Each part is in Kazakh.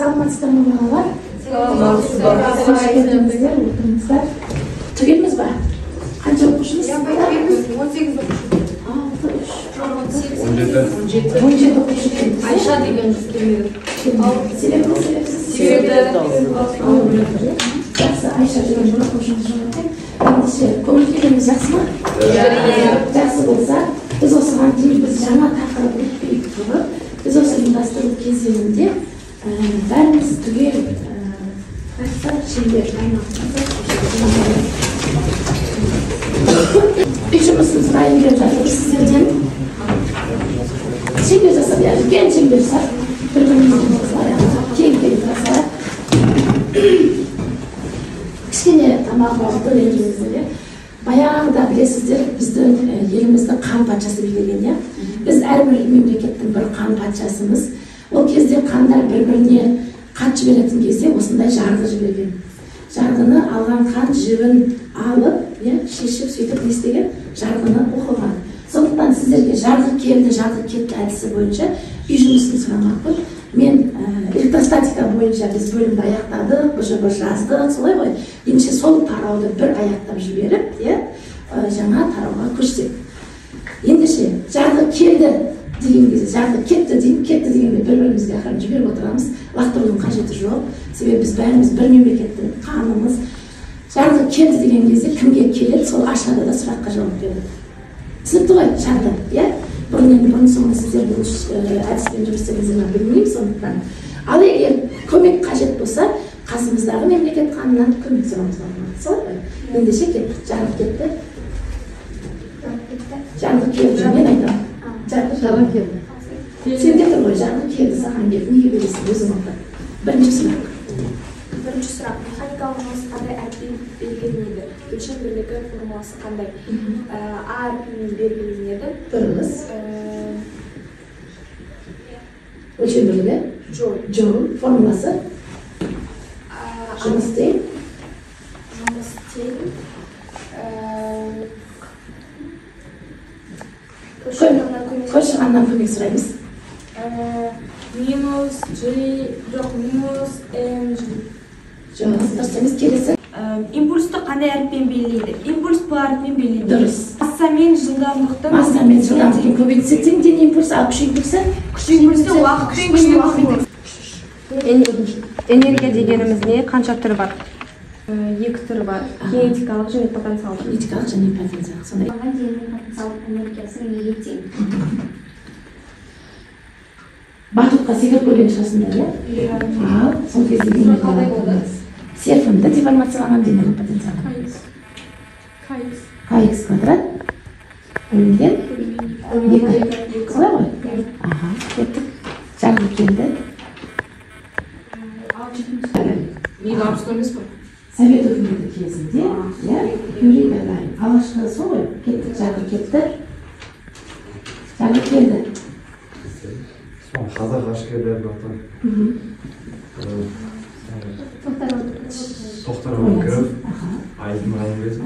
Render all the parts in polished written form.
Саламатсыздар ма балалар? Саламатсыздар. Отырыңыздар. Түгелміз ба? Қанша оқушымыз? 18 оқушы. 17 оқушы келдіңіз. Айша деген қыз келеді. Себебі жақсы, Айша деген бір оқушымыз жоқ екен. Ендеше көңіл күйіңіз жақсы ма? Жақсы болса, біз осыған дейін біз жаңа тақырып өтпей тұрып, біз осы ұйымдастыру кезеңінде бәріміз түгел шеңбер айналысында үй жұмысын сұрайын деп жатырмыз сіздерден. Шеңбер жасап, үлкен шеңбер жасап, бір-біріміздің кең-кең жасап, кішкене тамақ уақыты беріңіздер. Баяғыда білесіздер, біздің еліміздің қан патшасы билеген. Біз әрбір мемлекеттің бір қан патшасымыз. Ол кезде қандар бір-біріне қан жіберетін кезде осындай жарғы жіберген. Жарғыны алған қан жібін алып, шешіп, сөйтіп не істеген? Жарғыны оқыған. Сондықтан сіздерге жарғы келді, жарғы кетті әдісі бойынша үй жұмысын сұрамақпын. Мен электростатика бойынша біз бөлімді аяқтадық, бір жаздық, солай ғой. Ендеше сол тарауды бір аяқтап жіберіп, жаңа тарауға көшсек. Ендеше жарғы келді деген кезде, жарғы кетті дегенде бір-бірімізге ақырын жіберіп отырамыз. Лақтырудың қажеті жоқ. Себебі біз бәріміз бір мемлекеттің қанымыз. Жарғы келді деген кезде кімге келеді, сол ашады да сұраққа жауап береді. Түсінікті ғой, шарты, бұрын соңы сіздер бұл әдіспен жұмыс істедіңіздер білмеймін, сондықтан. Ал егер көмек қажет болса, қасымыздағы мемлекет қанынан көмек сұрамыз болады. Солай ғой? Ендеше кетті, жарғы кетті. Жарғы келді, мен айтамын. Жарғы келді. Сен де тұр ғой, жарғы келді, саған келді, неге бересің, өзің оқы. Бірінші сұрақ. Бірінші сұрақ, механикалық жұмыс қандай әріппен белгіленеді? Өлшем бірлігі формуласы қандай? А әріппен белгіленеді? Дұрыс. Өлшем бірлігі? Джоуль. Формуласы? Жұмыс істейін. Қошығаннан көмек сұраймыз. Минус G, жоқ, минус mg. Жоқ, дұрыс емес, келесі. Импульсті қандай әріппен белгілейді? Импульс бұл әріппен белгілейді. Дұрыс. Масса мен жылдамдықты. Масса мен жылдамдығын көбейтсек тең ден импульс, ал күш импульсы? Күш импульсі уақытпен көбейтеді. Энергия дегеніміз не? Қанша түрі бар? Екі түрі бар. Кинетикалық және потенциалдық. Кинетикалық және потенциалдық. Сондай. Оған дейінгі потенциалдық энергиясы неге тең? Батутқа секіріп көрген шығасыңдар, Ал, сол кезде қалай болды? Серпімді деформацияланған дененің потенциалы. Kx квадрат бөлінген 2. Солай ғой? Кеттік. Жарғы келді. Неге абсолютно емес па? Совет үкіметі кезінде, Юрий Гагарин. Алғашқы сол ғой, кеттік, жарғы кетті. Жарғы келді. Қазақ ғарышкерлер батыр. Тоқтар Әубәкіров, Айдын Айымбет.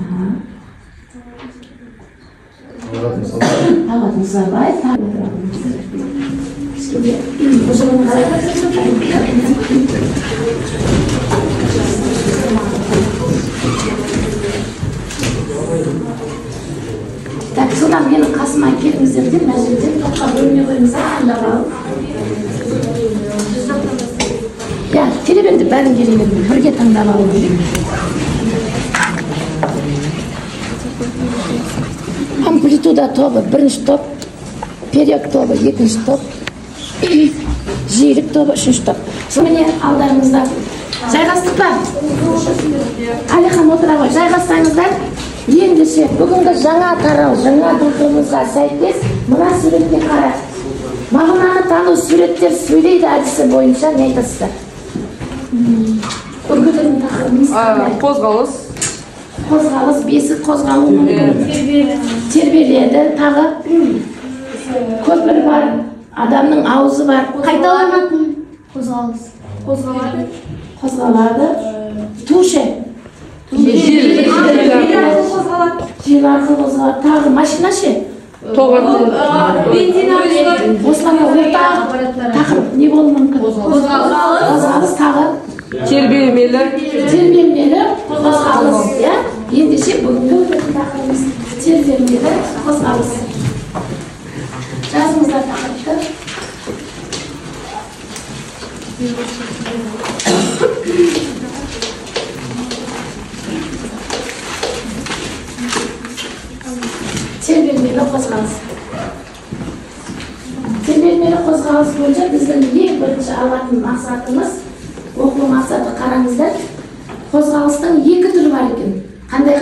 Талғат Мұсабаев. Так, содан менің қасыма келіңіздер деп, мына жерден топқа бөліне қойыңыздар, анда қалып. Теребенді бәрін келіңдер, бірге таңдап алу керек. Амплитуда тобы бірінші топ, период тобы екінші топ, жиілік тобы үшінші топ. Сонымен алдарыңызда жайғастық па? Алихан отыра ғой, жайғастаңыздар. Ендеше бүгінгі жаңа тарау, жаңа дұртымызға сәйкес мына суретке қара. Мағынаны тану суреттер сөйлейді әдісі бойынша не айтасыздар? Үргідің тақырыбымыз қандай? Қозғалыс. Қозғалыс, бесік қозғалу мүмкін. Тербеледі, тағы көпір бар, адамның аузы бар. Қайталанатын қозғалыс. Қозғалады. Туше. Жел арқылы қозғалады. Тағы машина ше? бензин осыларға орта тақырып не болуы мүмкін? Қозғалыс тербелмелі қозғалыс, иә? Ендеше бүгінгі өтетін тақырыбымыз тербелмелі қозғалыс. Жазыңыздар тақырыпты. Тербелмелі қозғалыс. Тербелмелі қозғалыс бойынша біздің ең бірінші алатын мақсатымыз, оқу мақсаты қараңыздар, қозғалыстың екі түрі бар екен. Қандай?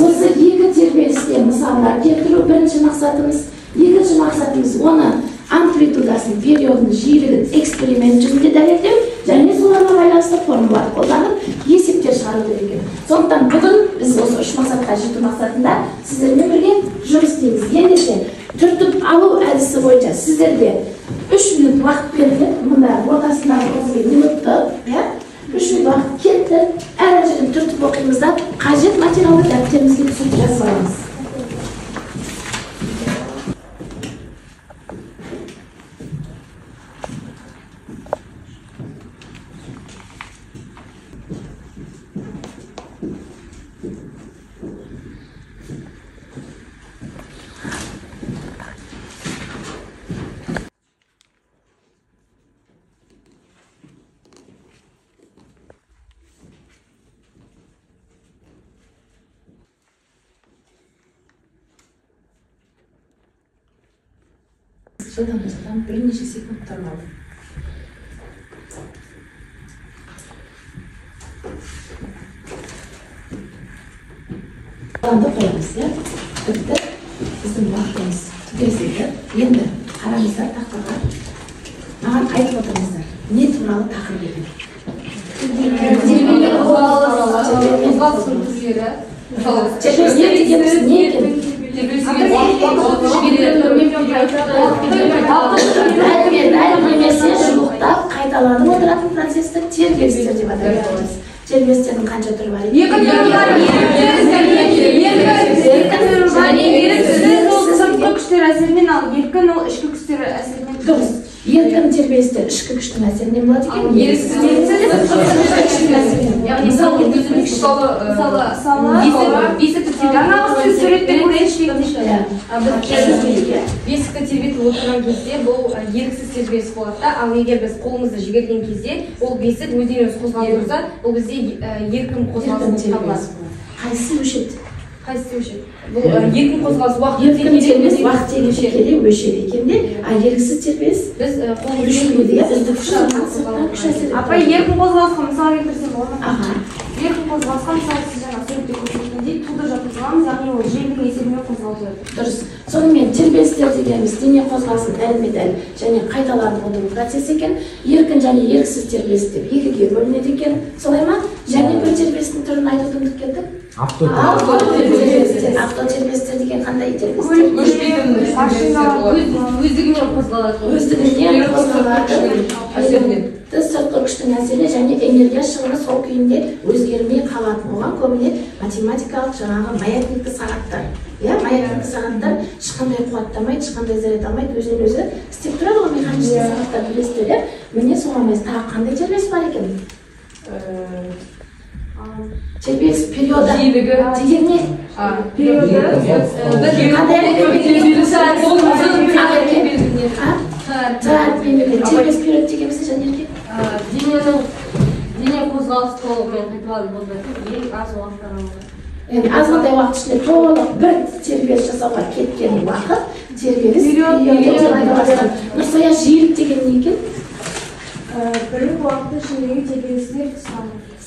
Осы екі тербелісте мысалдар келтіру бірінші мақсатымыз. Екінші мақсатымыз оны амплитудасын, периодын, жиілігін эксперимент жүзінде дәлелдеу және соларға байланысты формулалар қолданып есептер шығару керек. Сондықтан бүгін біз осы үш мақсатқа жету мақсатында сіздермен бірге жұмыс істейміз. Ендеше түртіп алу әдісі бойынша сіздерге 3 минут уақыт беріледі. Мұнда ортасындағы минутты, 3 минут уақыт кетті. Әр жерден түртіп оқимыз да қажет материалды дәптерімізге түсіріп жазып аламыз. Жылдан бірнеше секунд тұрмады. Қаланды қоямыз, бітті. Біздің уақытымыз түгеседі. Енді қараңыздар тақтаға. Маған айтып отырыңыздар. Не туралы тақырып еді? Тербелмелі қозғалыс түрлері. Тербелістер дегеніміз не екен? Немесе жуықтап қайталанып отыратын процесті тербелістер деп атаймыз. Тербелістердің қанша түрі бар? Сыртқы күштер әсерінен ал еркін ол ішкі күштер әсерінен. Дұрыс. Еркін тербелістер ішкі күштің әсерінен болады екен. Бесікті тербетіп отырған кезде бұл еріксіз тербеліс болады да, ал егер біз қолымызды жіберген кезде ол бесік өзінен өзі қозғалып тұрса, ол бізде еркін қозғалыс болып табылады. Қайсысы өшеді? Бұл еркін қозғалыс еркін тербеліс уақыт келе өшеді екен де, ал еріксіз тербеліс біз қолымызды Апа, еркін қозғалысқа мысал келтірсем болады ма? Еркін қозғалысқа мысалы сіз жаңа суретте көрсеткендей туды жатқызғанбыз, яғни ол желдің есебінен қозғалып жатыр. Дұрыс. Сонымен тербелістер дегеніміз дене қозғалысын дәлме-дәл және қайталанып отыру процесс екен. Еркін және еріксіз тербеліс деп екіге бөлінеді екен. Солай ма? Және бір тербелістің түрін айтып ұмытып кеттік. Автотербелістер деген қандай тербелістер? өздігінен қозғалады. Сыртқы күштің әсері және энергия шығыны сол күйінде өзгермей қалады. Оған көбіне математикалық жаңағы маятникті сағаттар. Маятникті сағаттар ешқандай қуаттамайды, ешқандай заряд алмайды, өзінен өзі істеп тұрады ғой механический сағаттар білесіздер. Міне соған емес тағы қандай тербеліс бар екен? Тербеліс периоды деген не? Тербеліс период дегенімізді және дене қозғалыс толығымен қайталанып болмайды, ең аз уақыт аралығы. Азғантай уақыт ішінде толық бір тербеліс жасауға кеткен уақыт тербеліс периоды деп айтылады. Нұрсая жиілік деген не екен? Бір уақыт ішіндегі тербелістер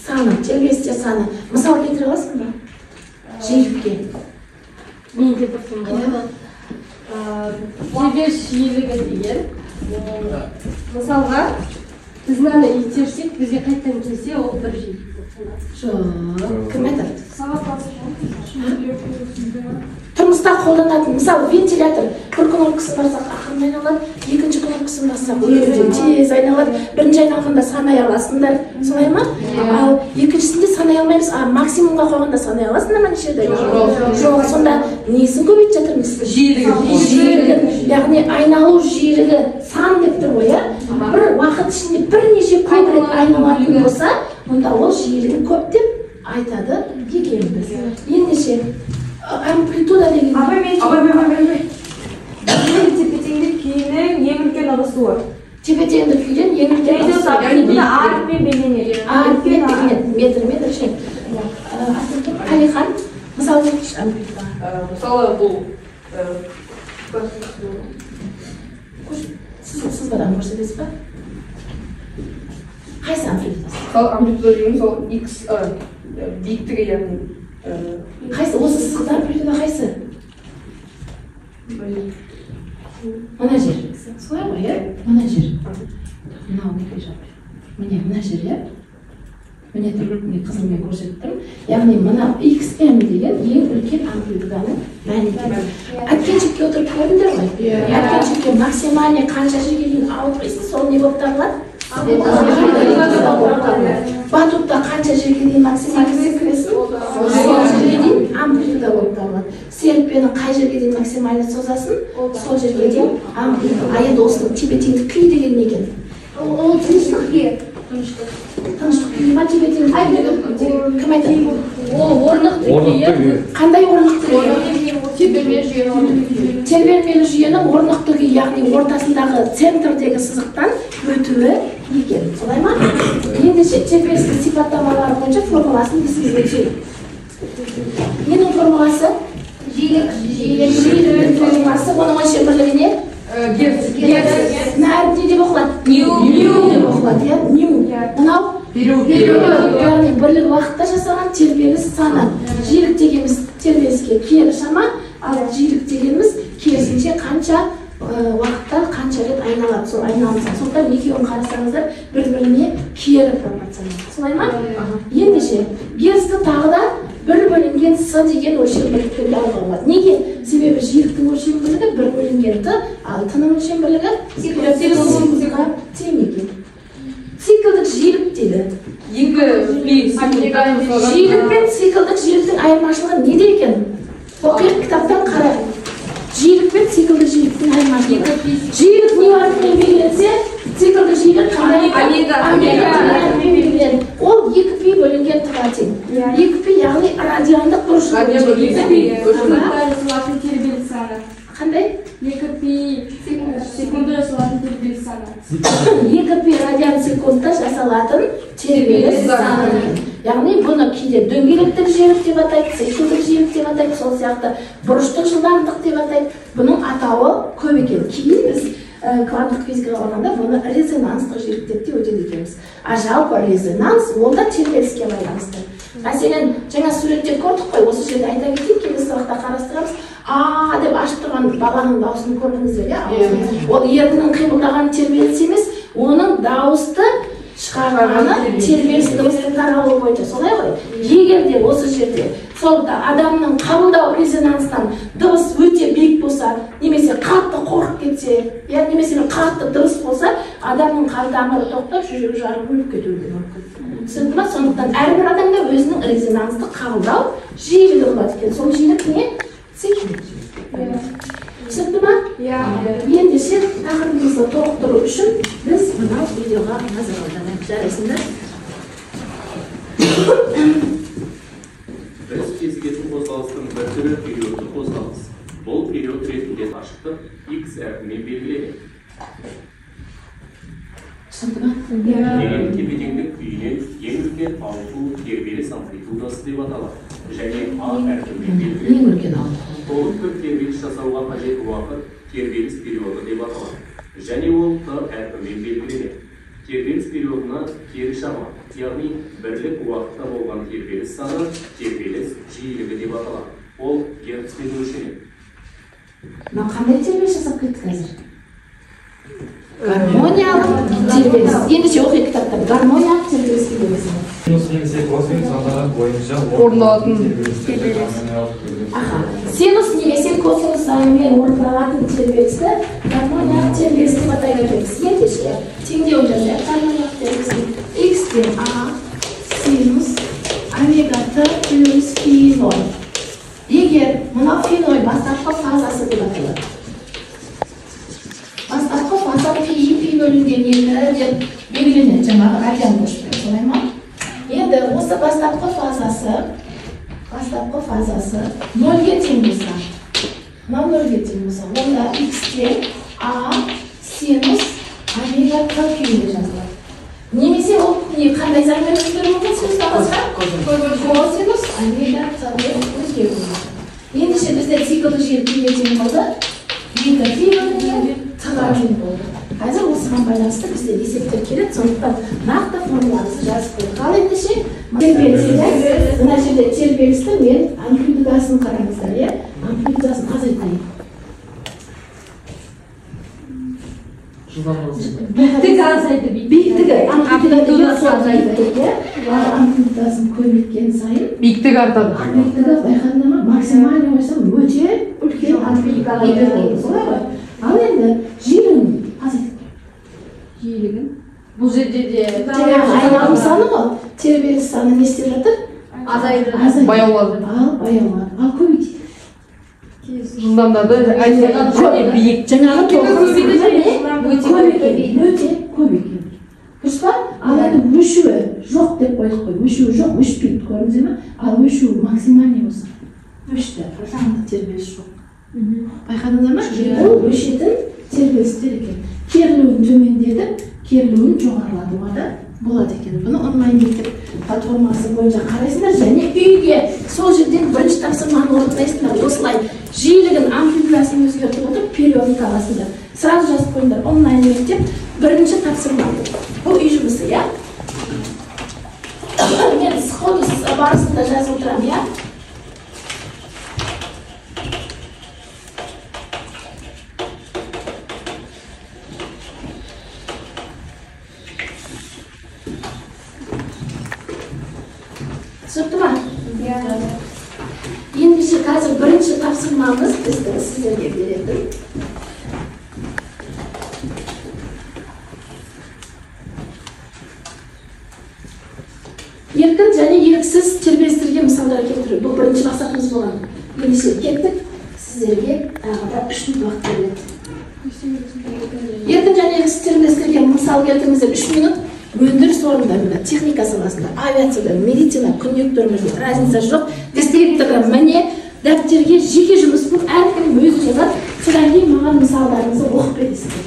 саны, тербелістер саны. Мысал келтіре аласың ба? Жиілікке. Мен келтірсем болады. Тербеліс жиілігі деген мысалға біз мынаны итерсек, бізге қайттан келсе, ол бір жиілік. Жоқ, кім айтады? Тұрмыста қолданатын, мысалы вентилятор, бір күн ұрқысын барсақ ақырын айналады, екінші күн ұрқысын барсақ тез айналады, бірінші айналғанда санай аласыңдар, солай ма? Ал екіншісінде санай алмаймыз, максимумға қойғанда санай аласыңдар ма неше рет? Жоқ, сонда несін көбейтіп жатырмыз? Жиілігі. Яғни айналу жиілігі сан деп тұр ғой, уақыт ішінде бірнеше көп рет айналатын болса, онда ол жиілігі көп деп айтады екенбіз. Ендеше амплитуда деген тепе-теңдік күйінің ең үлкен ығысуы. Тепе-теңдік күйден ең үлкен ығысуы. Арпен белгіленеді. Арпен белгіленеді. Метр ше. Қалихан, мысалы амплитуда. Мысалы бұл Сіз бадан көрсетесіз ба? Қайсы амплитудасы? мысалы амплитуда деген сол X биіктігі яғни Қайсы? Осы сызықта амплитуда қайсы? Мына жер. Солай ғой, иә? Мына жер. Мынау неге жап. Міне мына жер, иә? Міне тұр, міне қызылмен көрсеттім. Яғни мына XM деген ең үлкен амплитуданың мәліметі. Әткеншекке отырып көрдіңдер ғой? Әткеншекке максимальный қанша жерге дейін алып қойсын, сол не болып табылады? Батутта қанша жерге дейін максимальный кіресін? Сол жерге дейін амплитуда болып табылады. Серіппені қай жерге дейін максимальный созасын? Сол жерге дейін амплитуда. А енді осының тепе-теңдік күй деген не екен? Ол тыныштық күйі. Тыныштық күйі ма тепе-теңдік күй? Кім айтады? ол орнықты күйі. Қандай орнықты күйі? Тербелмелі жүйенің орнықты күйі, яғни ортасындағы центрдегі сызықтан өтуі екен. Солай ма? Ендеше тербелістің сипаттамалары бойынша формуласын есіңізге түсірейік. Ненің формуласы? Жиілік формуласы. Оның өлшем бірлігі не? Герц. Не деп оқылады? Нью деп оқылады, иә? Нью. Мынау? Яғни бірлік уақытта жасаған тербеліс саны. Жиілік дегеніміз тербеліске кері шама, ал жиілік дегеніміз керісінше қанша уақытта қанша рет айналады, сол айналымса. Сондықтан екеуін қарасаңыздар бір-біріне кері пропорционал. Солай ма? Ендеше герцті тағы да бір бөлінген с деген өлшем бірліктерге алуға болады. Неге? Себебі жиіліктің өлшем бірлігі бір бөлінген т, ал т-ның өлшем бірлігі циклдік тең екен. Циклдік жиілік дейді. Жиілік пен циклдік жиіліктің айырмашылығы неде екен? Оқиық кітаптан қарайық. Жиілік пен циклдік жиіліктің айырмашылығы. Жиілік не арқылы белгіленсе, циклдік жиілік қандай? Ол 2π бөлінген т-ға тең. 2π яғни радиандық бұрыш. Қандай? 2π секундда жасалатын тербеліс саны. 2π радиан секундта жасалатын тербеліс саны. Яғни бұны кейде дөңгелектік жиілік деп атайды, циклдік жиілік деп атайды, сол сияқты бұрыштық жылдамдық деп атайды. Бұның атауы көп екен. Кейін біз кванттық физикаға алғанда бұны резонанстық жиілік деп те өтеді екенбіз. А жалпы резонанс ол да тербеліске байланысты. Мәселен, жаңа суретте көрдік қой, осы жерде айта кетейік, келесі сабақта қарастырамыз. Деп ашып тұрған баланың дауысын көрдіңіздер, иә? Ол ернінің қимылдаған тербеліс емес, оның дауысты шығарғаны тербеліс дыбыстың таралуы бойынша. Солай ғой? Егер де осы жерде сол адамның қабылдау резонансынан дыбыс өте биік болса, немесе қатты қорқып кетсе, немесе қатты дыбыс болса, адамның қан тамыры тоқтап, жүрегі жарылып өліп кетуі мүмкін. Түсінді ма? Сондықтан әрбір адамда өзінің резонансты қабылдау жиілігі болады екен. Сол жиілік не? Циклдік жиілік. Түсінді ма? Ендеше тақырыбымызды толықтыру үшін біз мынау видеоға назар аударайық. Жарайсыңдар? Біз кез келген қозғалыстың бір түрі периодты қозғалыс. Бұл период ретінде ашықтық X әрпімен белгіленеді. Түсінді ма? Деген тепе-теңдік күйінен ең үлкен ауытқу тербеліс амплитудасы деп аталады. Және А әрпімен белгіленеді. Ең үлкен ауытқу. Толықты тербеліс жасауға қажет уақыт тербеліс периоды деп аталады. Және ол Т әрпімен белгіленеді. Тербеліс периодына кері шама, яғни бірлік уақытта болған тербеліс саны тербеліс жиілігі деп аталады. Ол герцпен өлшенеді. Қандай тербеліс жасап кеттік қазір? Гармониялық тербеліс. Ендеше оқи кітаптан гармониялық тербеліс тербеліс. Синус немесе косинус сандар бойынша орын алатын тербеліс. Синус немесе косинус санымен орын алатын тербелісті гармониялық тербеліс деп атайды екенбіз. Ендеше теңдеуін жасайық. Гармониялық тербелістің x пен a синус омега т плюс фи ноль. Егер мынау фи ноль бастапқы фазасы деп аталады. Бастапқы фаза фи бөлінген екі деп белгіленеді жаңағы радиан бөлшектер, солай ма? Енді осы бастапқы фазасы 0-ге тең болса, онда x-те a синус омега q күйінде жазылады. Немесе ол қандай заңмен өзгеру мүмкін синус фазаға? Косинус омега q өзгеру мүмкін. Ендеше бізде циклдік жел күйге тең болды, екі фи бөлінген q-ға тең болды. Қазір осыған байланысты бізде есептер келеді, сондықтан нақты формуласын жазып қойдық. Ал ендеше тербелісті, мына жерде тербелісті мен амплитудасын қараңыздар, иә? Амплитудасын азайтайын. Биіктігі азайды, биіктігі амплитудасы азайды, иә? Амплитудасын көбейткен сайын биіктігі артады. Биіктігі байқадыңдар ма? Максимальный қойсам өте үлкен амплитудаға береді, солай ғой? Ал енді жиілігін азайтып. Жиілігін? Бұл жерде де айналым саны ғой, тербеліс саны не істеп жатыр? азайды, баяулады. Ал көбейтейік. Жылдамдарды және биік. Жаңағы өте көп екен. Дұрыс па? Ал енді өшуі жоқ деп қойдық қой. Өшуі жоқ, өшпейді, көрдіңіздер ме? Ал өшуі максимальный болса, өшті, жаңағы тербеліс жоқ. Байқадыңыздар ма? Ол өшетін тербелістер екен. Керілуін төмендетіп, керілуін жоғарылатуға да болады екен. Бұны онлайн мектеп платформасы бойынша қарайсыңдар, және үйге сол жерден бірінші тапсырманы орындайсыңдар. Осылай жиілігін, амплитудасын өзгертіп отырып, периодын табасыңдар. Сразу жазып қойыңдар, онлайн мектеп бірінші тапсырма. Бұл үй жұмысы, иә? Мен сходу барысында жазып отырамын, иә? Түсінікті ма? Ендеше қазір бірінші тапсырмамыз біздің сіздерге беретін. Еркін және еріксіз тербелістерге мысалдар келтіру. Бұл бірінші мақсатымыз болған. Ендеше кеттік, сіздерге тағы да 3 минут уақыт беріледі. Еркін және еріксіз тербелістерге мысал келтіріңіздер 3 минут. Өндіріс орындарында, техника саласында, авиацияда, медицина, күнделікті өмірде разница жоқ. Директоры міне дәптерге жеке жұмыс бұл әркім өзі жазады. Содан кейін маған мысалдарыңызды оқып бересіздер.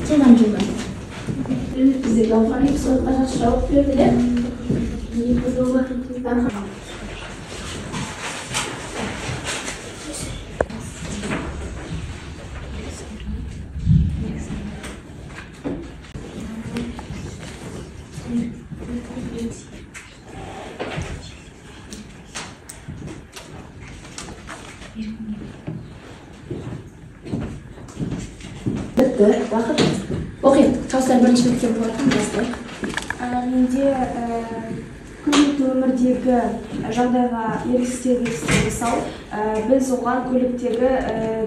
Содан жылдан. Бізде Галфарик сотқа жақсы жауап берді, бітті, уақыт. Оқиық, жастар бірінші біткен болатын бастайық. Менде күнделікті өмірдегі жағдайға еріксіздер мысал, біз оған көліктегі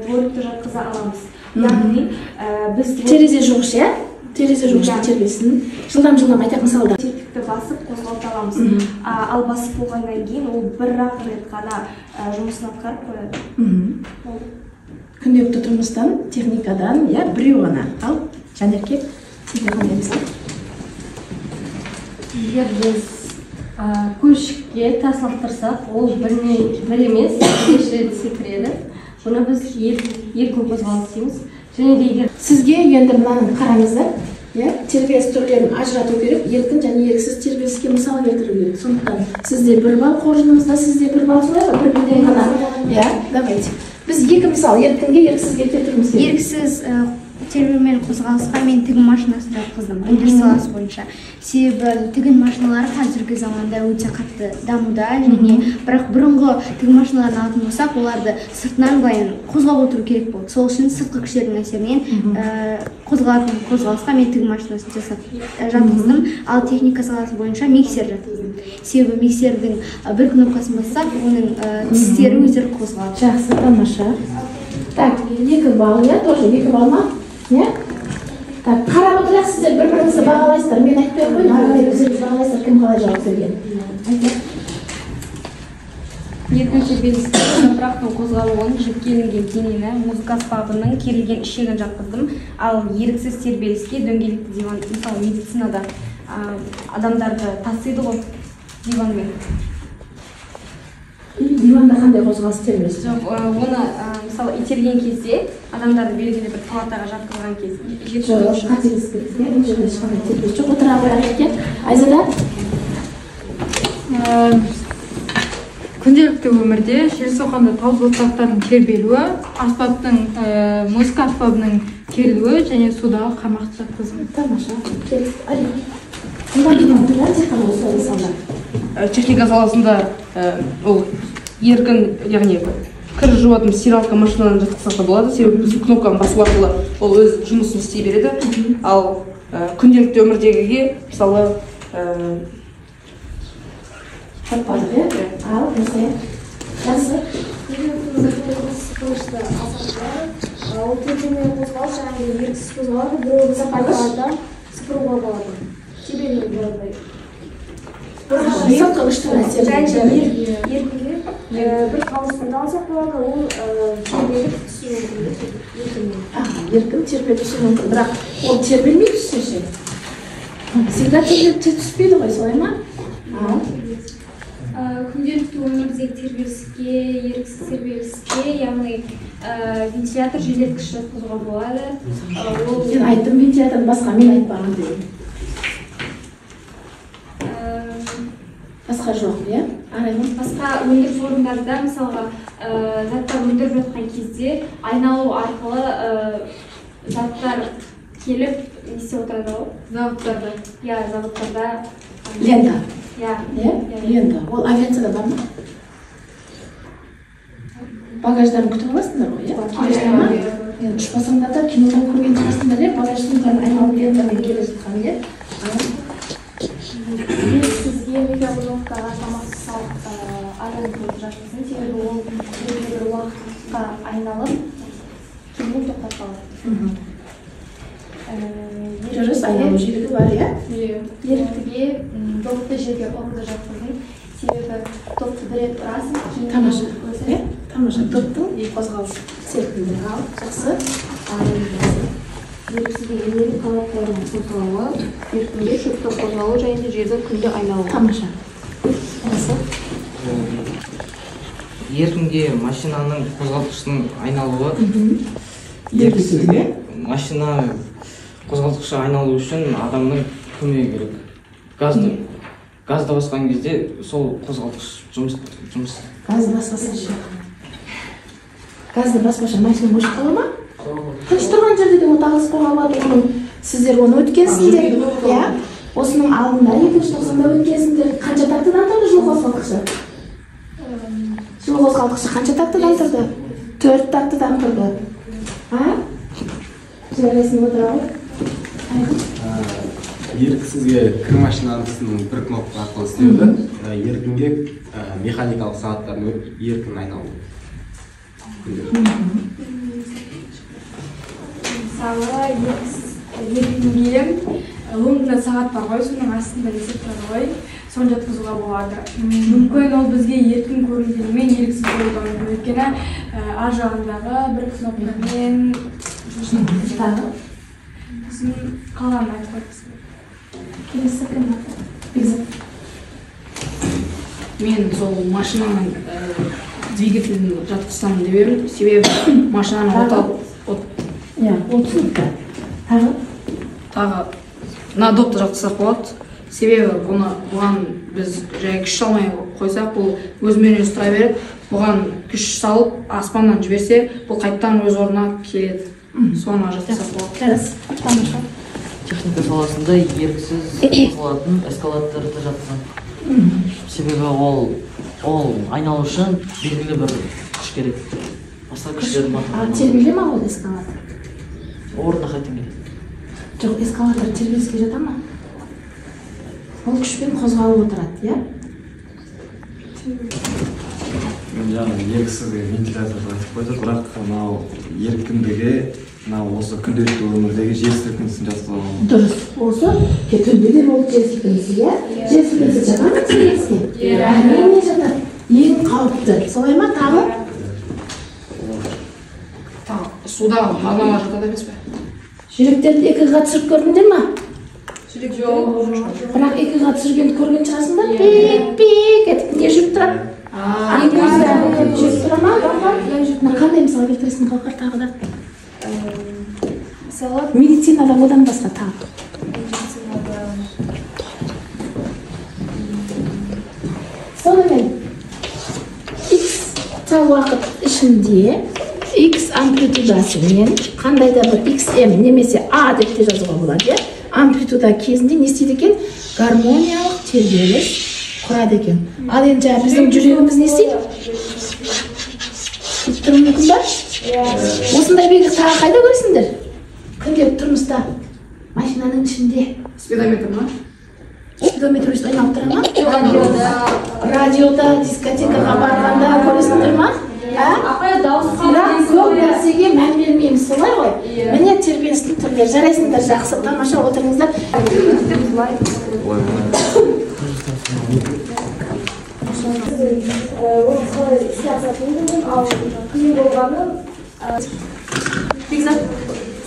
дворикті жатқыза аламыз. Яғни біз терезе жуғыш, иә? Терезе жуғышты тербелісін жылдам айтақ мысалда. Тетікті басып қозғалта аламыз. Ал басып болғаннан кейін ол бір-ақ рет қана жұмысын атқарып қояды. Күнделікті тұрмыстан, техникадан, иә, біреу ғана. Ал Жанерке, сізде қандай мысал? Егер біз көшікке тас лақтырсақ, ол бір емес, бес рет секіреді. Бұны біз еркін қозғалыс дейміз. Және де егер сізге енді мынаны қараңыздар, тербеліс түрлерін ажырату керек, еркін және еріксіз тербеліске мысал келтіру керек. Сондықтан сізде 1 балл қоржыныңызда, сізде 1 балл солай ба? Бір бірден ғана. Давайте. Біз екі мысал еркінге, еріксізге келтіруіміз керек. Еріксіз тербеліс қозғалысқа мен тігін машинасын жатқыздым өндіріс саласы бойынша. Себебі тігін машиналары қазіргі заманда өте қатты дамуда, және бірақ бұрынғы тігін машиналарын алатын болсақ, оларды сыртынан былай қозғап отыру керек болды. Сол үшін сыртқы күштердің әсерінен қозғалатын қозғалысқа мен тігін машинасын жатқыздым. Ал техника саласы бойынша миксер жатқыздым. Себебі миксердің бір кнопкасын бассақ, оның тістері өздері қозғалады. Жақсы, тамаша. Так, 2 балл, я тоже 2 балл ма? Так, қарап отырақ сіздер бір-біріңізді бағалайсыздар. Мен айтпай қойын, ары қарай өздеріңіз бағалайсыздар, кім қалай жауап берген. еркін тербеліске жапырақтың қозғалуын, жіпке ілінген денені, музыка аспабының керілген ішегін жатқыздым. Ал еріксіз тербеліске дөңгелекті диван, мысалы медицинада адамдарды тасиды ғой диванмен. Диванда қандай қозғалыс тербеліс? Жоқ, оны мысалы итерген кезде, адамдарды белгілі бір палатаға жатқызған кезде. Жоқ, қателеспеңіз. Бұл жерде ешқандай тербеліс жоқ. Отыра қояйық екен. Айзада? Күнделікті өмірде жел соққанда тау бұлтақтардың тербелуі, аспаптың музыка аспабының керілуі және судағы қармақты жатқызу. Тамаша. Техника саласында ол еркін, яғни кір жуатын стиралка машиналарын жатқызсақ та болады, себебі біз кнопканы басу арқылы ол өз жұмысын істей береді. Ал күнделікті өмірдегіге мысалы Жатпадық, е? Ал, несі? Жақсы. Ол тербелмелі қозғалыс жаңағы еріксіз қозғалады, біреуді сапарларда сыпыруға болады. Тербелмелі болады. Сыртқы күштің әсері. Еркінге бір қауысында алсақ болады, ол тербеліп түсуі мүмкін. Еркін тербеліп түсуі мүмкін, бірақ ол тербелмей түссе ше. Всегда тербеліп түспейді ғой, солай ма? Күнделікті өмірдегі тербеліске, еріксіз тербеліске, яғни вентилятор желдеткіш жатқызуға болады. Сен айттым вентиляторын басқа, мен айтпағым деймін. Басқа жоқ, иә? Араймын. Басқа өндіріс орындарда, мысалға, заттар өндіріп жатқан кезде айналу арқылы заттар келіп не істеп отырады ғой? Заводтарда. Иә, заводтарда. Лента. Иә. Лента. Ол авиацияда бар ма? Багаждарын күтіп аласыңдар ғой, иә? Багаждар ма? Ұшпасаңдар да кинодан көрген шығарсыңдар, иә? Багаждың айналып лентамен келе жатқан, иә? Сізге микроволновкаға тамақсыз салып айналып жатқызсын, себебі ол белгілі бір уақытқа айналып кейін тоқтап қалады. Жүріс айналу жиілігі бар, иә? Еріктіге допты жерге ұрынды жатқыздым, себебі допты бір рет ұрасың, кейін Тамаша. Тамаша. Доптың қозғалысы серпілді. Ал, жақсы. Еріксізге энергия қалақтарының қозғалуы, еркінге шөптің қозғалуы және де жердің күнде айналуы. Тамаша. Еркінге машинаның қозғалтқышының айналуы. Еріксізге машина қозғалтқышы айналу үшін адамның көмегі керек. Газды басқан кезде сол қозғалтқыш жұмыс. Газды баспаса ше. Газды баспаша машина өшіп қала ма? Тыныш тұрған жерде де отағыз қоғалады, оның сіздер оны өткенсіңдер, иә? Осының алдында 290-да өткенсіңдер, қанша тактыдан тұрды жол қозғалтқышы? Жол қозғалтқышы қанша тактыдан тұрды? 4 тактыдан тұрды. Жарайсың отыра ғой? Еріксізге кір машинасының бір кнопка арқылы істейді, еркінге механикалық сағаттардың еркін айналуы. Мысалы, еркінге лондонда сағат бар ғой, соның астында есеп бар ғой, соны жатқызуға болады. Мүмкін ол бізге еркін көрінгенімен еріксіз болуы мүмкін, өйткені ар жағындағы бір кнопкамен қалғанын айтып қойғысы. Келесі кім? Бекзат. Мен сол машинаның двигателін жатқызсам деп едім, себебі машинаның тағы допты жатқызсақ болады. Себебі бұған біз жай күш салмай қойсақ, бұл өзімен өзі тұра береді. Бұған күш салып, аспаннан жіберсе, бұл қайттан өз орнына келеді. Соны жатқызсақ болады. Тамаша. Техника саласында еріксіз қозғалатын эскалаторды жатқызған. Себебі ол айналу үшін белгілі бір күш керек. Басқа күштер бар. Тербеле ма ол эскалатор? Орнына қайтын келеді. Жоқ, эскалатор тербеліске жата ма? Ол күшпен қозғалып отырады, иә? Мен жаңағы еріксізге вентиляторды айтып қойды, бірақ мынау еркіндіге осы күнделікті өмірдегі жер сілкінісін жатқызуға. Дұрыс. Осы түнде де болып жер сілкінісі, иә? Жер сілкінісі жата ма тербеліске? Әрине жатады. Ең қауіпті. Солай ма тағы? Судағы мағыналар жатады емес пе? Жүректерді екіға түсіріп көрдіңдер ма? Жоқ. Бірақ екіға түсіргенді көрген шығарсыңдар. Пек етіп не жүріп тұрады? Жүріп тұра ма? Қандай мысал келтіресің Гаухар тағы да? Медицинада одан басқа тағы. Сонымен X уақыт ішінде X амплитудасымен қандай да бір XM немесе A деп те жазуға болады. Амплитуда кезінде не істейді екен? Гармониялық тербеліс құрады екен. Ал енді біздің жүрегіміз не істейді? Кетіп тұруы мүмкін ба? Осындай белгі тағы қайда көресіңдер? Күнделікті тұрмыста, машинаның ішінде. Спидометр ма? Спидометр өйстіп айналып тұра ма? Радиода, дискотекаға барғанда көресіңдер ма? Бірақ көп нәрсеге мән бермейміз, солай ғой? Міне тербелістің түрлері. Жарайсыңдар, жақсы, тамаша отырыңыздар.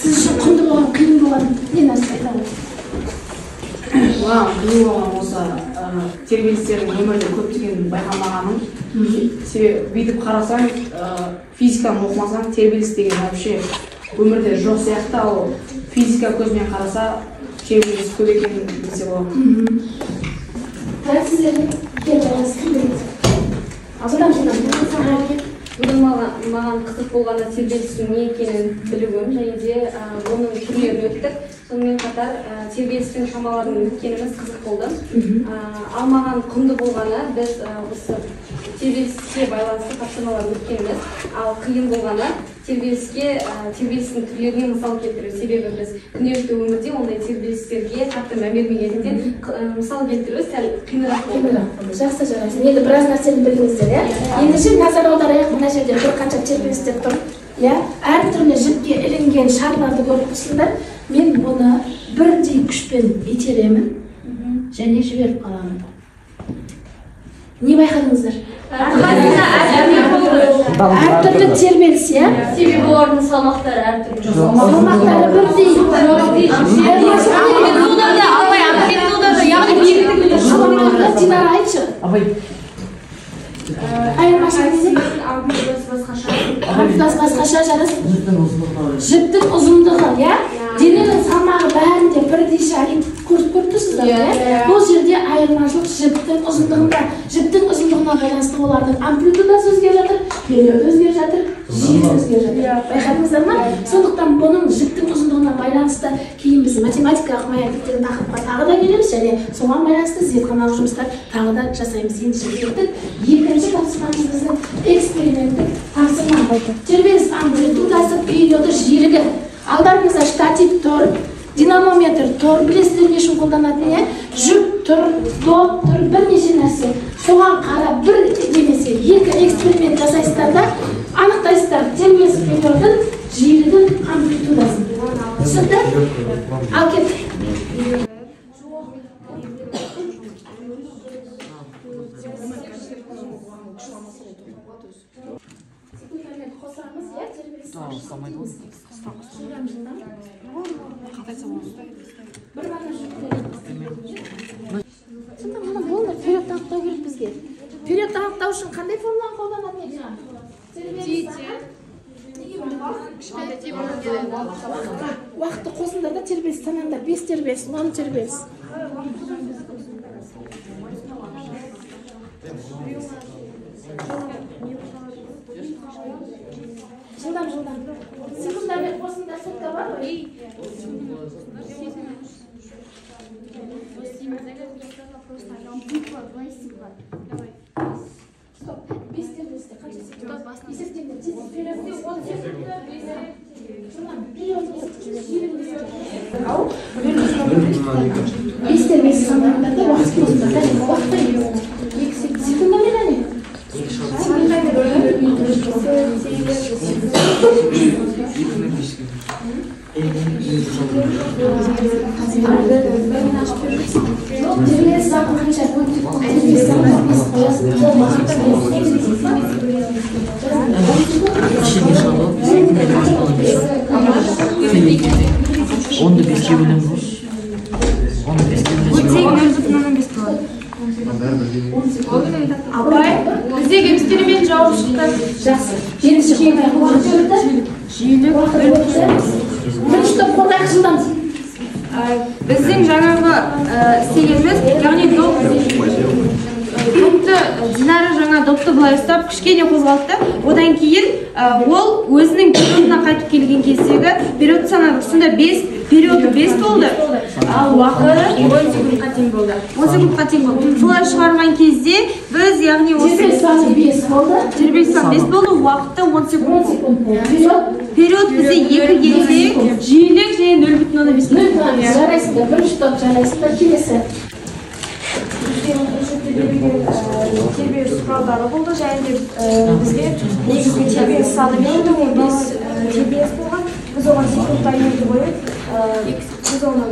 Сіз үшін құнды болған, қиын болған не нәрсе айта ғой? Маған қиын болған осы тербелістердің өмірде көптеген байқамағаным. Себебі бүйтіп қарасаң, физиканы оқымасаң, тербеліс деген вообще өмірде жоқ сияқты, ал физика көзімен қараса, тербеліс көп екенін білсе болады. Сіздердің келдіңіз кім біледі? Бүгін маған қызық болғанда тербелістің не екенін білуім және де оның түрлерін өттік. Сонымен қатар тербелістің шамаларын өткеніміз қызық болды. Ал маған құнды болғаны біз осы тербеліске байланысты тапсырмалар өткеніміз. Ал қиын болғаны тербелістің түрлеріне мысал келтіру. Себебі біз күнделікті өмірде ондай тербелістерге қатты мән бермегендіктен мысал келтіру сәл қиынырақ болды. Жақсы, жарайсың. Енді біраз нәрсені білдіңіздер, ендеше назар аударайық, мына жерде бір қанша тербелістер тұр. Әртүрлі жіпке ілінген шарларды көріп тұрсыңдар. Мен бұны бірдей күшпен итеремін және жіберіп қаламын. Не байқадыңыздар? Әртүрлі тербеліс, себебі олардың салмақтары әртүрлі. Салмақтары бірдей. Динара айтшы. Амплитудасы басқаша жарас. Жіптің ұзындығы, дененің салмағы бәрінде бірдей көріп тұрсыздар. Бұл жерде айырмашылық жіптің ұзындығында. Жіптің ұзындығына байланысты олардың амплитудасы өзгеріп жатыр, периоды өзгеріп жатыр, жері өзгеріп жатыр. Байқадыңыздар ма? Сондықтан бұның жіптің ұзындығына байланысты кейін біз математикалық магниттік тақырыпқа тағы да келеміз және соған байланысты зертханалық жұмыстар тағы да жасаймыз. Енді екінші тапсырмамыз біздің эксперименттік тапсырма. Тербеліс амплитудасы, периоды, жиілігі. Алдарыңызда штатив тұр, динамометр тұр, білесіздер не үшін қолданатын, жүк тұр, доп тұр, бірнеше нәрсе. Соған қарап бір немесе екі эксперимент жасайсыздар да анықтайсыздар тербеліс периодын, жиілігін, амплитудасын. Түсінді? Ал кеттік. Болды, периодты анықтау керек бізге. Периодты анықтау үшін қандай формуланы қолданатын едіңіз? Уақытты қосыңдар да тербеліс санаңдар. 5 тербеліс, 10 тербеліс. Жылдам. Секундармен қосыңдар, сотта бар ғой? Стоп, 5 тербелісте қанша секунд? Есептеңдер, периодты 10 секундта, бес тербеліс санаңдарда уақыт қосыңдар. Уақытта 2 секундмен әне? Onu da bizce bölemiyoruz. Абай, біздегі эксперимент жауып шықты. Жақсы. Бірінші қорғақ жылдан. Біздің жаңағы істегеніміз, яғни допты Динара жаңа допты былай ұстап кішкене қозғалтты. Одан кейін ол өзінің периодына қайтып келген кездегі период санадық. Сонда 5 периоды 5 болды. Ал уақыты 10 секундқа тең болды. 10 секундқа тең болды. Солай шығарған кезде біз яғни тербеліс саны 5 болды. Тербеліс саны 5 болды, уақыты 10 секунд. Период бізде 2 келсек, жиілік және 0,5. Жарайсыңдар, бірінші топ жарайсыңдар, келесі. Тербеліс құралдары болды, және де бізге негізгі тербеліс саны берілді, 15 тербеліс болған. Біз оған секундтан енді қойып, біз оны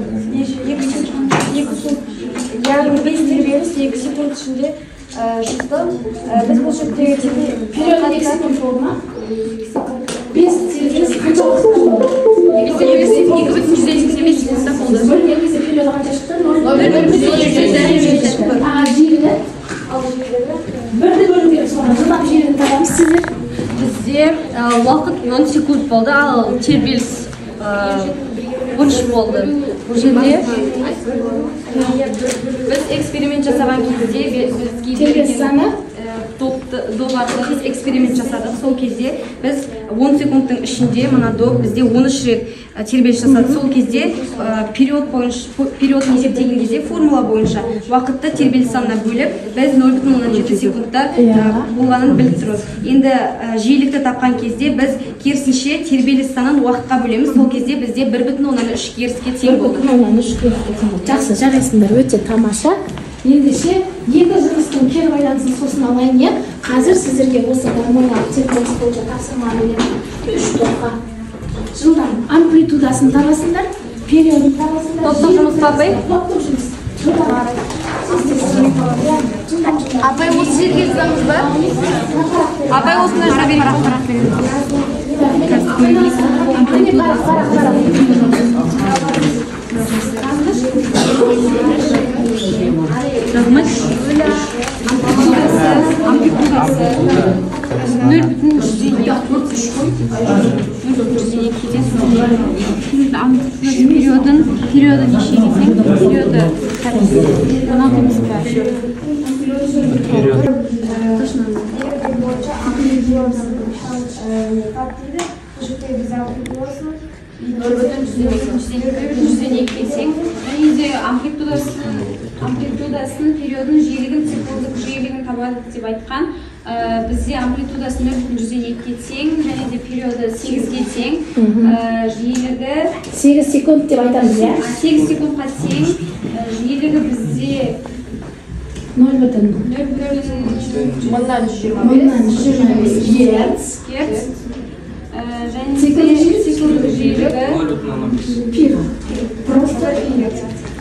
яғни 5 тербеліс 2 секунд ішінде жазды. Біз бұл жерде период 2 секунд болды ма? 5 тербеліс қанша уақытта болды? 2,185 секундта болды. Бөлген кезде периоды қанша шықты? 0,185. Жиілігі? Бірді бөлу керек соған. Жылдам жиілігін табамыз сіздер. Бізде уақыт 10 секунд болды, ал тербеліс 13 болды. Бұл жерде біз эксперимент жасаған кезде бізге тербеліс саны доп арқылы біз эксперимент жасадық. Сол кезде біз 10 секундтың ішінде мына доп бізде 13 рет тербеліс жасады. Сол кезде периодын есептеген кезде формула бойынша уақытты тербеліс санына бөліп, біз 0,7 секундта болғанын біліп тұрмыз. Енді жиілікті тапқан кезде біз керісінше тербеліс санын уақытқа бөлеміз. Сол кезде бізде 1,3 керіске тең болды. 1,3 керіске тең болды. Жақсы, жарайсыңдар, өте тамаша. Ендеше екі жұмыстың кері байланысын сосын алайын, е. Қазір сіздерге осы гормоналдық тербеліс бойынша тапсырма беремін. 3 топқа. Жылдам амплитудасын табасыңдар, периодын табасыңдар. Топтық жұмыс па, апай? Топтық жұмыс. Апай, осы жерге жазамыз ба? Апай, осында жүре берейін. Периоды неше десең, периоды амплитудасын, периодын жиілігін, циклдық жиілігін табады деп айтқан. Бізде амплитудасы 0,2-ге тең, және де периоды 8-ге тең. Жиілігі 8 секунд деп айтамыз, иә? 8 секундқа тең. Жиілігі бізде 0,125 герц. Және де циклдық жиілігі пиво. Просто пиво.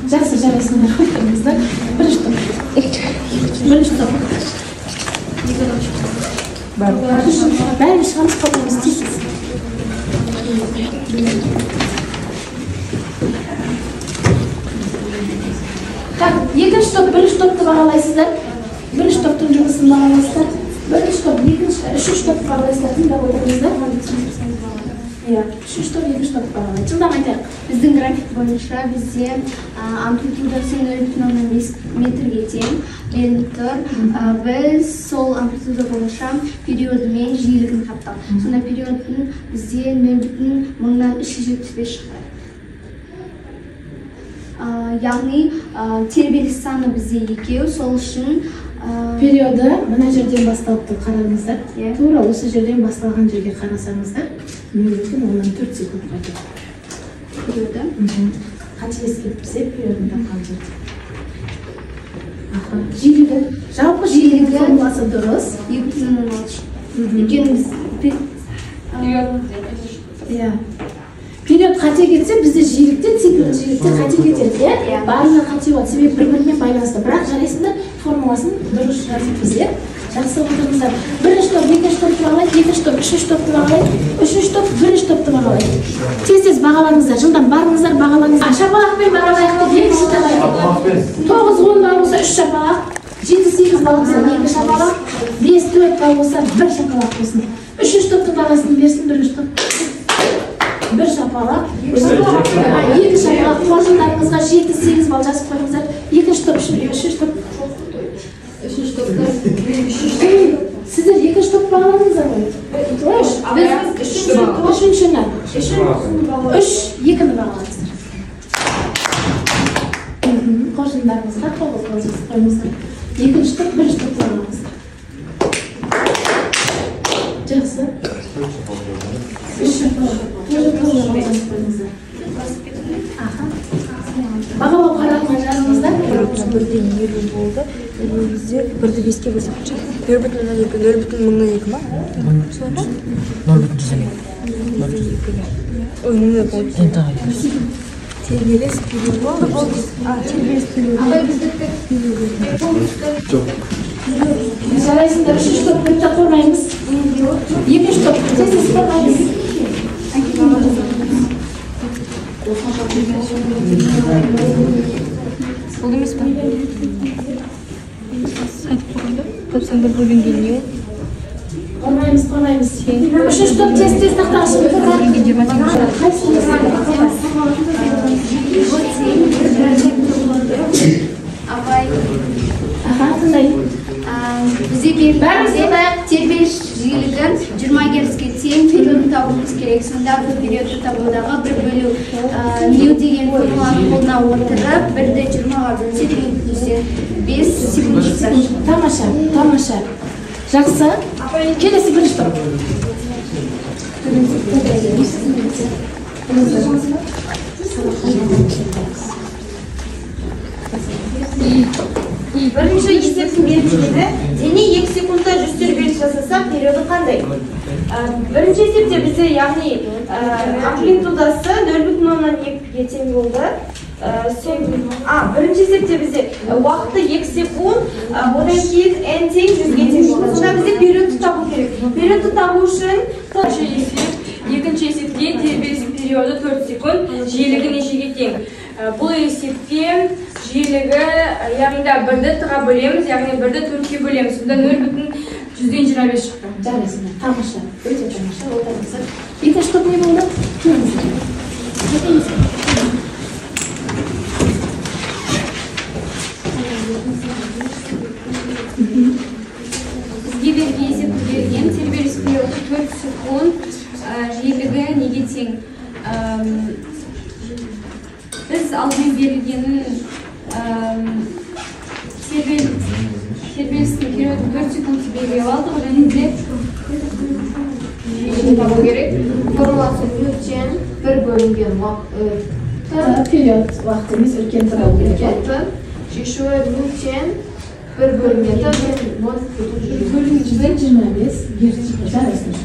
Жақсы, жарайсыңдар, қойыңыздар. Бірінші топ. Бәрін шығамыз, қойыңыз тейсіз. Так, екінші топ, бірінші топты бағалайсыздар. Бірінші топтың жұмысын бағалайсыздар. Бірінші топ, үшінші топты бағалайсыздар. Тыңдап отырыңыздар. Үшінші топ, екінші топты бағалайды. Жылдам айтайық. Біздің график бойынша бізде амплитудасы 0,5 метрге тең беріліп тұр. Біз сол амплитуда бойынша периоды мен жиілігін таптық. Сонда периодын бізде 0,375 шықты. Яғни тербеліс саны бізде 2, сол үшін периоды мына жерден басталып тұр, қараңыздар. Тура осы жерден басталған жерге қарасаңыздар, 0,4 секундқа кетті. Периоды? Қателес кетпесе, периодын тапқан жерде. Жиілігі, жалпы жиілігі формуласы дұрыс. 2,16. Өйткені біз период қате кетсе бізде жиілікте циклдік жиілікте қате кетеді иә барлығы қате болады себебі бір бірімен байланысты бірақ жарайсыңдар формуласын дұрыс жазыппыз иә жақсы отырыңыздар бірінші топ екінші топты бағалайды екінші топ үшінші топты бағалайды үшінші топ бірінші топты бағалайды тез бағалаңыздар жылдам барыңыздар бағалаңыздар шапалақпен бағалайық деп екінші табайық 9-10 балл болса 3 шапалақ 7-8 балл болса 2 шапалақ 5-4 балл болса 1 шапалақ болсын үшінші топтың бағасын берсін бірінші топ 1 шапалақ 2 шапалақ қоржындарыңызға 7-8 балл жазып қойыңыздар екінші топ үшінші топ сіздер екінші топ бағалаңыздар ғой үшіншіні 3-2-ні бағалаңыздар қоржындарыңызға қойыңыздар екінші топ бірінші топ бағалаңыздар жақсы 3 шапалақ бағалау қарағына жазыңыздар 1,50 болды. Бізде 1,5-ке бөлсек қанша? 0,2 ма? Солай ма? 0,2. Ой, мыңнан болды. Тербеліс период болды. Тербеліс период. жарайсыңдар үшінші топ бітті қоймаймыз екінші топ тез қоймаймыз Болды емес па? Айтып қойғанда 91 бөлінген не ол? қоймаймыз үшінші топ тез тақтағышы Абай қандай бізде берілген тербеліс жиілігі 20 герцке тең периодты табуымыз керек. Сонда бұл периодты табудағы 1 бөлу нью деген формуланы қолдана отырып 1-ді 20-ға бөлсек 5 секунд. Тамаша. Жақсы. Келесі бірінші топ. Бірінші есептің берілгені дене 2 секундта 100 тербеліс жасаса периоды қандай? Бірінші есепте бізде яғни амплитудасы 0,2-ге тең болды. Бірінші есепте бізде уақыты 2 секунд, одан кейін n тең 100-ге тең болды. Сонда бізде периодты табу керек. Периодты табу үшін екінші есепте тербеліс периоды 4 секунд, жиілігі нешеге тең? Бұл есепте жиілігі яғни 1-ді т-ға бөлеміз, яғни 1-ді 4-ке бөлеміз. Сонда 0,125 шықты. Жарайсыңдар, тамаша, өте тамаша, отырыңыздар. Екінші топ не болды? Бізге берген есепті берген тербеліс периоды 4 секунд, жиілігі неге тең? Біз алдымен берілгенін тербелістің периоды 4 секунд белгілеп алдық, және де жиілігін табу керек. формуласы ньютен 1 бөлінген период уақыт емес үлкен туралы керек. шешуі ньютен 1 бөлінген 125 жарайсыңдар.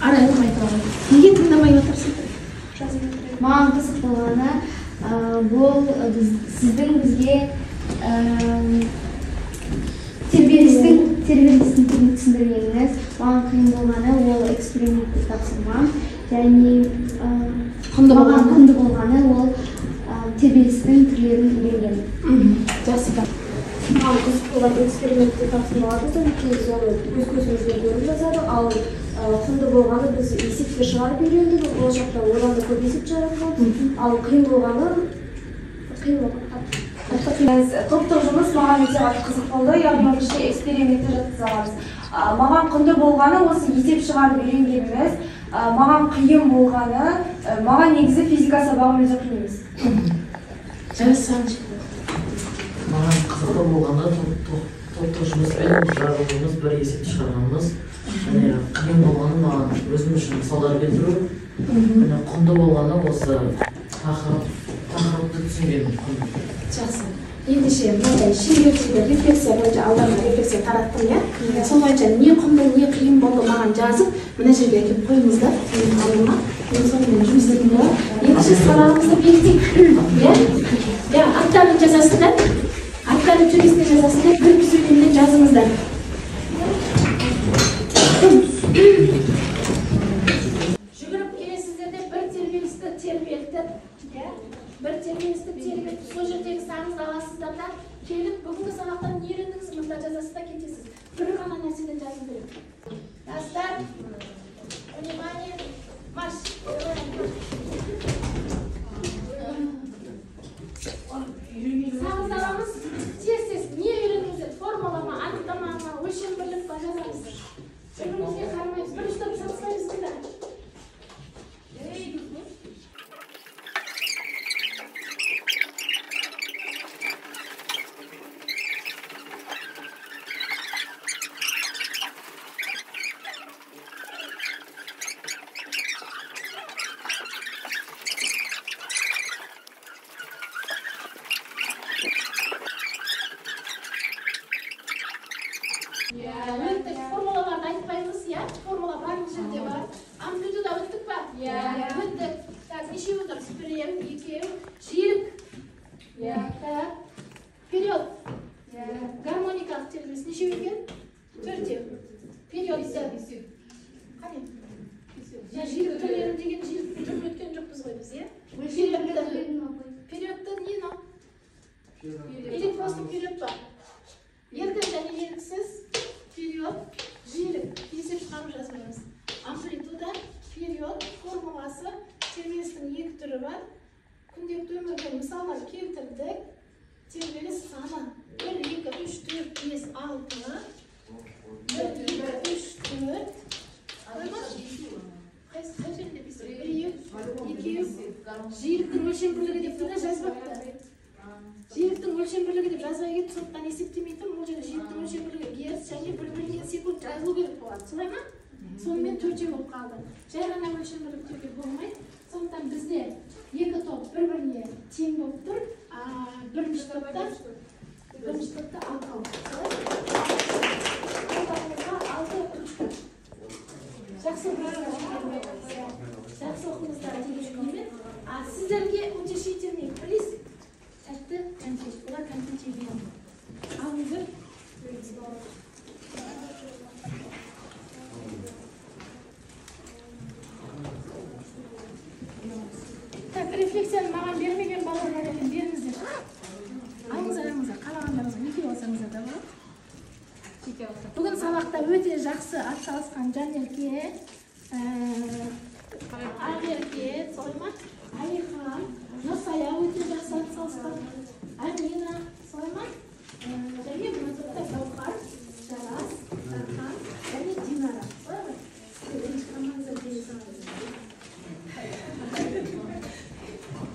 Арайлым айтып алайын. Неге тыңдамай отырсың? Маған қызық болғаны бұл сіздің бізге тербелістің түрін түсіндіргеніңіз. Маған қиын болғаны ол эксперименттік тапсырма, және маған құнды болғаны ол тербелістің түрлерін берген. Жақсы. Маған қызық болған эксперименттік тапсырмаларды өз көзімізбен көріп жазадық, ал құнды болғаны біз есепке шығарып үйрендік, болашақта одан да көп есеп шығарып, ал қиын болғаны топтық жұмыс маған өте қызық болды, яғни ішке экспериментті жатқызамыз. Маған құнды болғаны осы есеп шығарып үйренгеніміз, маған қиын болғаны, маған негізі физика сабағым өте қиын емес. Маған қызықты болғаны топтық жұмыспен жабылуымыз, бір есепті шығарғанымыз, және қиын болғаны маған өзім үшін мысалдар келтіру, және құнды болғаны осы тақырыпты түсінгенім. Жақсы. ендеше мынандай шеберлікті рефлексия бойынша алдыңғы рефлексия тараттым иә. Сол бойынша не құнды не қиын болды маған жазып мына жерге әкеліп қойыңыздар менің алдыма. Мен сонымен жұмыс істейтін боламын. Екінші сабағымызды бекітейік. Иә, аттарын жазасыздар. Аттарын төресіне жазасыздар. Бір сөйлеммен жазыңыздар. Жүгіріп келесіздер де бір тербелісті тербелтіп, бір тербелісті тербелтіп, сол жердегі саңызды аласыздар да келіп бүгінгі сабақтан не үйрендіңіз мында жазасыз да кетесіз. Бір ғана нәрседен жазу керек. Жастар, внимание, марш. Саңыз аламыз, тез не үйрендіңіздер? Формула ма, анықтама ма, өлшем бірлік па жазамыз. Бірімізге қарамаймыз, бір ұстап шапсаймыз да. Өттік формулаларды айтпаймыз, иә? Формула барлық жерде бар. Амплитуда өттік па? Өттік. Так, неше отырмыз? Біреу, екеу, жиілік. Так, период. Гармоникалық тербеліс неше екен? Төртеу. Период. Қане? Жиілік түрлері деген жиілік түрлі өткен жоқпыз ғой біз, иә? Периодты не но? Или просто период ба? Еркін және еріксіз период, жиілік, есеп шығарып жазбаймыз. Амплитуда, период, формуласы, тербелістің екі түрі бар. Күнделікті өмірден мысалдар келтірдік. Тербеліс саны 1, 2, 3, 4, 5, 6. 1, 2, 3, 4. Қай жерінде біз? 1, 2, жиіліктің өлшем бірлігі деп тұра жазбапты. Жиіліктің өлшем бірлігі деп жазбай кетіп, сондықтан есептемейтін, бұл жерде жиіліктің өлшем бірлігі герц және 1/1 секунд жазылу керек болады. Солай ма? Сонымен төртеу болып қалды. Жай ғана өлшем бірлік деуге болмайды. Сондықтан бізде екі топ бір-біріне тең болып тұр. Бірінші топта 6. Жақсы оқыңыздар деген. Сіздерге утешительный приз. Тәтті конфет. Бұлар конфет жеген. Алыңыздар. Так, рефлексияны маған бермеген балалар екен, беріңіздер. Алыңыздар, қалағандарыңызға неке болсаңыздар да болады. Бүгін сабақта өте жақсы атсалысқан Жанерке, Ақерке, солай ма? Алихан, Нұрсая өте жақсы атсалысқан. Амина, солай ма? Және бұл топта Гаухар, Жарас, Тархан және Динара. Солай ма?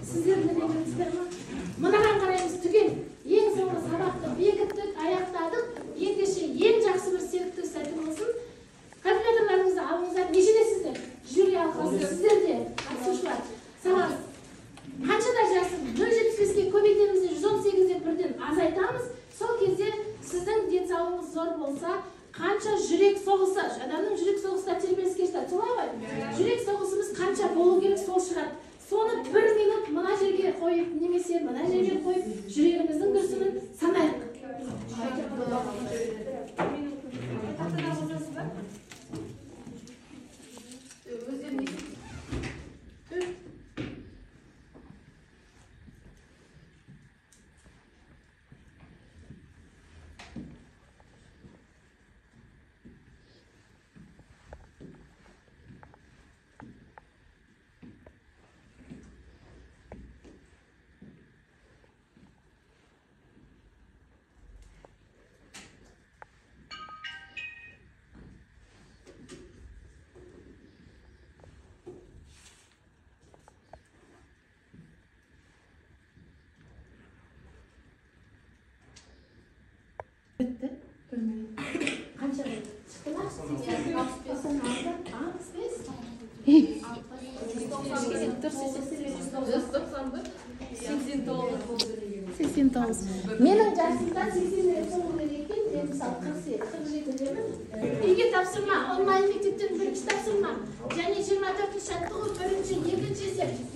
Сіздер не дегенсіздер ма? Мынаған қараймыз түгел. Ең соңғы сабақты бекіттік, аяқтадық. Ендеше ең жақсы бір серіктік сәті болсын. Калькуляторларыңызды алыңыздар. Нешедесіздер? Жюри алқасы сіздерде, қатысушылар. Сабақ қаншада жасын? 0,75-ке көбейтеміз де 118-де бірден азайтамыз. Сол кезде сіздің денсаулығыңыз зор болса, қанша жүрек соғысы, адамның жүрек соғысында тербеліске жатады. Солай ғой? Жүрек соғысымыз қанша болу керек сол шығады. Соны 1 минут мына жерге қойып, немесе мына жерге қойып, жүрегіміздің дүрсілін санайық. Bitti. Kaç ay çıktılar? 65. 89. Менің жасымда 80 рет соңғы екен, мен мысалы 47-демін. Үйге тапсырма, онлайн мектептен бірінші тапсырма. Және 24 жаттығу, бірінші, екінші есеп.